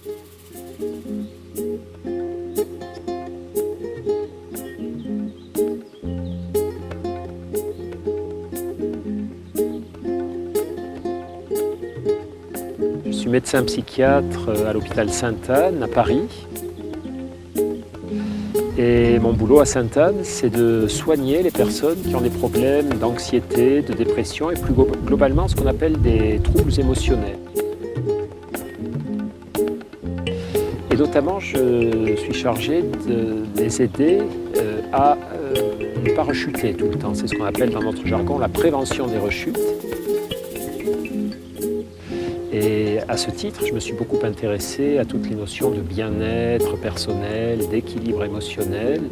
Je suis médecin psychiatre à l'hôpital Sainte-Anne à Paris. Et mon boulot à Sainte-Anne, c'est de soigner les personnes qui ont des problèmes d'anxiété, de dépression et plus globalement ce qu'on appelle des troubles émotionnels. Et notamment, je suis chargé de les aider à ne pas rechuter tout le temps. C'est ce qu'on appelle dans notre jargon la prévention des rechutes. Et à ce titre, je me suis beaucoup intéressé à toutes les notions de bien-être personnel, d'équilibre émotionnel,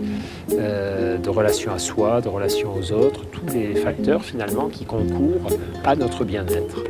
de relation à soi, de relation aux autres, tous les facteurs finalement qui concourent à notre bien-être.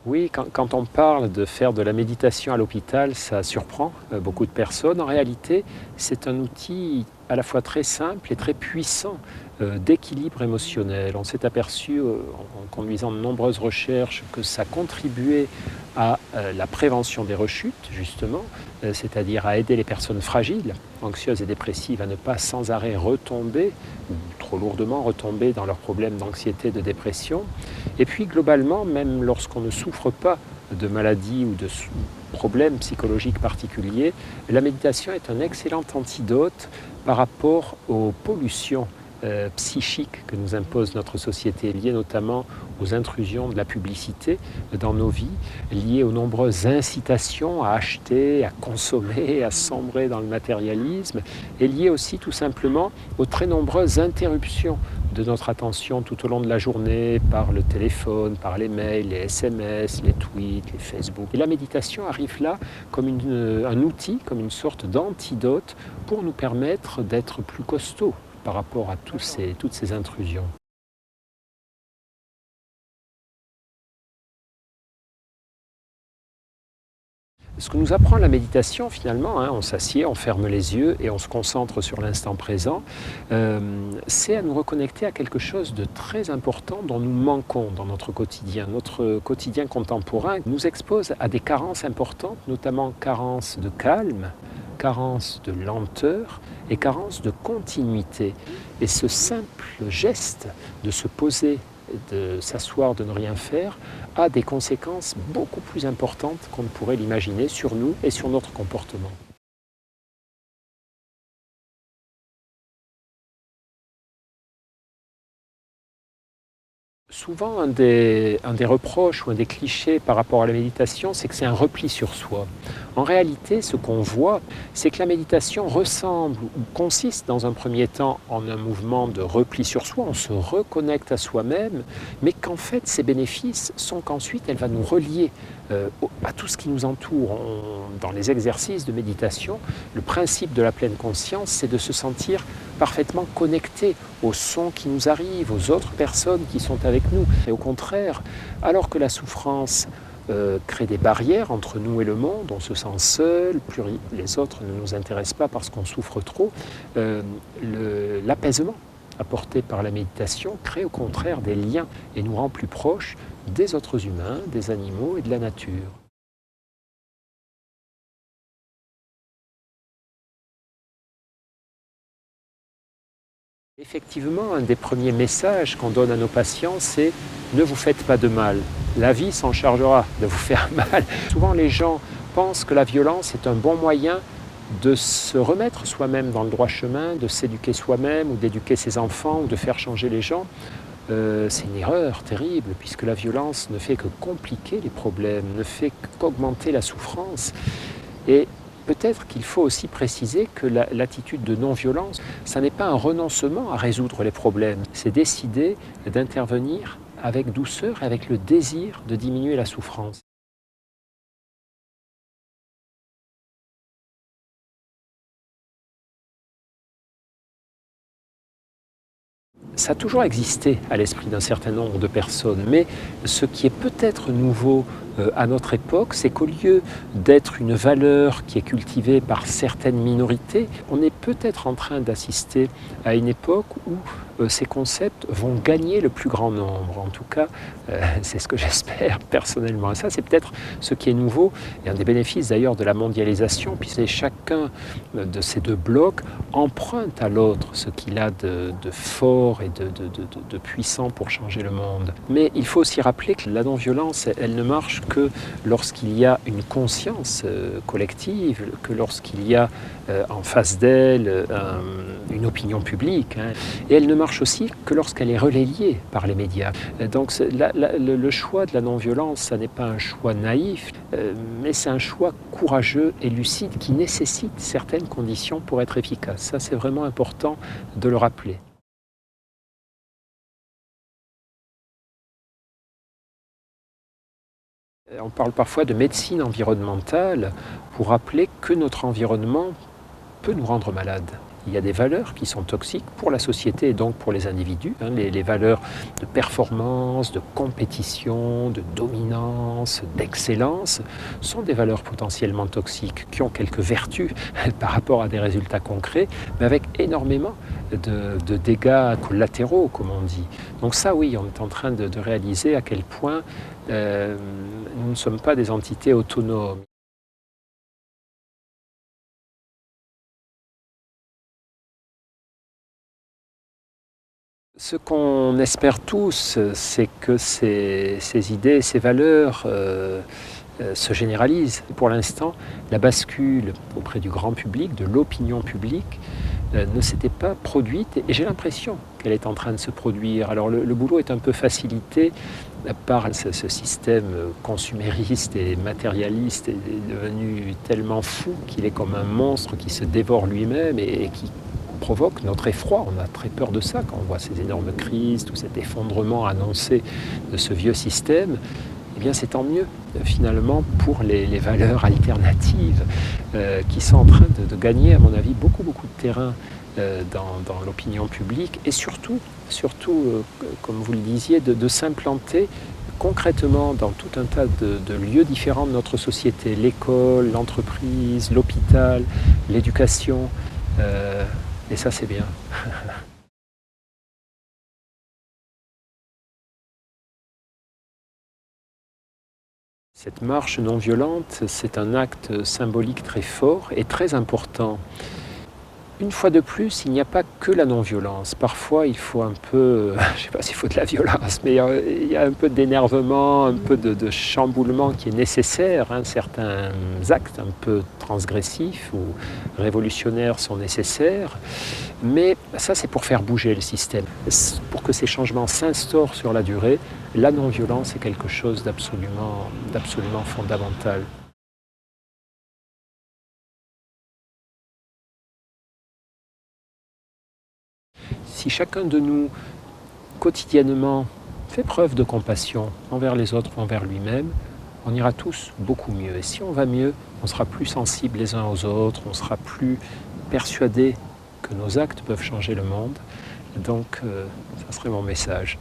Oui, quand on parle de faire de la méditation à l'hôpital, ça surprend beaucoup de personnes. En réalité, c'est un outil à la fois très simple et très puissant d'équilibre émotionnel. On s'est aperçu en conduisant de nombreuses recherches que ça contribuait à la prévention des rechutes, justement, c'est-à-dire à aider les personnes fragiles, anxieuses et dépressives, à ne pas sans arrêt retomber, ou trop lourdement retomber dans leurs problèmes d'anxiété, de dépression. Et puis globalement, même lorsqu'on ne souffre pas de maladies ou de problèmes psychologiques particuliers, la méditation est un excellent antidote par rapport aux pollutions psychiques que nous impose notre société, liées notamment aux intrusions de la publicité dans nos vies, liées aux nombreuses incitations à acheter, à consommer, à sombrer dans le matérialisme, et liées aussi tout simplement aux très nombreuses interruptions de notre attention tout au long de la journée par le téléphone, par les mails, les SMS, les tweets, les Facebook. Et la méditation arrive là comme un outil, comme une sorte d'antidote pour nous permettre d'être plus costauds par rapport à toutes ces intrusions. Ce que nous apprend la méditation finalement, on s'assied, on ferme les yeux et on se concentre sur l'instant présent, c'est à nous reconnecter à quelque chose de très important dont nous manquons dans notre quotidien. Notre quotidien contemporain nous expose à des carences importantes, notamment carences de calme, carence de lenteur et carence de continuité. Et ce simple geste de se poser, de s'asseoir, de ne rien faire, a des conséquences beaucoup plus importantes qu'on ne pourrait l'imaginer sur nous et sur notre comportement. Souvent, un des reproches ou un des clichés par rapport à la méditation, c'est que c'est un repli sur soi. En réalité, ce qu'on voit, c'est que la méditation ressemble ou consiste dans un premier temps en un mouvement de repli sur soi, on se reconnecte à soi-même, mais qu'en fait, ses bénéfices sont qu'ensuite, elle va nous relier à tout ce qui nous entoure. Dans les exercices de méditation, le principe de la pleine conscience, c'est de se sentir parfaitement connecté aux sons qui nous arrivent, aux autres personnes qui sont avec nous. Et au contraire, alors que la souffrance crée des barrières entre nous et le monde, on se sent seul, plus les autres ne nous intéressent pas parce qu'on souffre trop, l'apaisement apporté par la méditation crée au contraire des liens et nous rend plus proches des autres humains, des animaux et de la nature. Effectivement, un des premiers messages qu'on donne à nos patients, c'est « ne vous faites pas de mal, la vie s'en chargera de vous faire mal ». Souvent les gens pensent que la violence est un bon moyen de se remettre soi-même dans le droit chemin, de s'éduquer soi-même ou d'éduquer ses enfants ou de faire changer les gens. C'est une erreur terrible puisque la violence ne fait que compliquer les problèmes, ne fait qu'augmenter la souffrance. Et peut-être qu'il faut aussi préciser que l'attitude de non-violence, ça n'est pas un renoncement à résoudre les problèmes, c'est décider d'intervenir avec douceur et avec le désir de diminuer la souffrance. Ça a toujours existé à l'esprit d'un certain nombre de personnes, mais ce qui est peut-être nouveau à notre époque, c'est qu'au lieu d'être une valeur qui est cultivée par certaines minorités, on est peut-être en train d'assister à une époque où ces concepts vont gagner le plus grand nombre. En tout cas, c'est ce que j'espère personnellement. Et ça, c'est peut-être ce qui est nouveau et un des bénéfices d'ailleurs de la mondialisation, puisque chacun de ces deux blocs emprunte à l'autre ce qu'il a de fort et de puissant pour changer le monde. Mais il faut aussi rappeler que la non-violence, elle ne marche que lorsqu'il y a une conscience collective, que lorsqu'il y a en face d'elle une opinion publique. Et elle ne marche aussi que lorsqu'elle est relayée par les médias. Donc le choix de la non-violence, ça n'est pas un choix naïf, mais c'est un choix courageux et lucide qui nécessite certaines conditions pour être efficace. Ça, c'est vraiment important de le rappeler. On parle parfois de médecine environnementale pour rappeler que notre environnement peut nous rendre malades. Il y a des valeurs qui sont toxiques pour la société et donc pour les individus. Les valeurs de performance, de compétition, de dominance, d'excellence sont des valeurs potentiellement toxiques qui ont quelques vertus par rapport à des résultats concrets, mais avec énormément de dégâts collatéraux, comme on dit. Donc ça, oui, on est en train de réaliser à quel point nous ne sommes pas des entités autonomes. Ce qu'on espère tous, c'est que ces idées, ces valeurs se généralisent. Pour l'instant, la bascule auprès du grand public, de l'opinion publique, ne s'était pas produite et j'ai l'impression qu'elle est en train de se produire. Alors le boulot est un peu facilité par ce système consumériste et matérialiste est devenu tellement fou qu'il est comme un monstre qui se dévore lui-même et qui provoque notre effroi. On a très peur de ça quand on voit ces énormes crises, tout cet effondrement annoncé de ce vieux système. Eh bien, c'est tant mieux, finalement, pour les valeurs alternatives qui sont en train de gagner, à mon avis, beaucoup de terrain dans l'opinion publique et surtout comme vous le disiez, de s'implanter concrètement dans tout un tas de lieux différents de notre société, l'école, l'entreprise, l'hôpital, l'éducation. Et ça, c'est bien. Cette marche non violente, c'est un acte symbolique très fort et très important. Une fois de plus, il n'y a pas que la non-violence. Parfois, il faut un peu, je ne sais pas s'il faut de la violence, mais il y a un peu d'énervement, un peu de chamboulement qui est nécessaire. Certains actes un peu transgressifs ou révolutionnaires sont nécessaires. Mais ça, c'est pour faire bouger le système. Pour que ces changements s'instaurent sur la durée, la non-violence est quelque chose d'absolument fondamental. Si chacun de nous, quotidiennement, fait preuve de compassion envers les autres ou envers lui-même, on ira tous beaucoup mieux. Et si on va mieux, on sera plus sensibles les uns aux autres, on sera plus persuadés que nos actes peuvent changer le monde. Donc, ça serait mon message.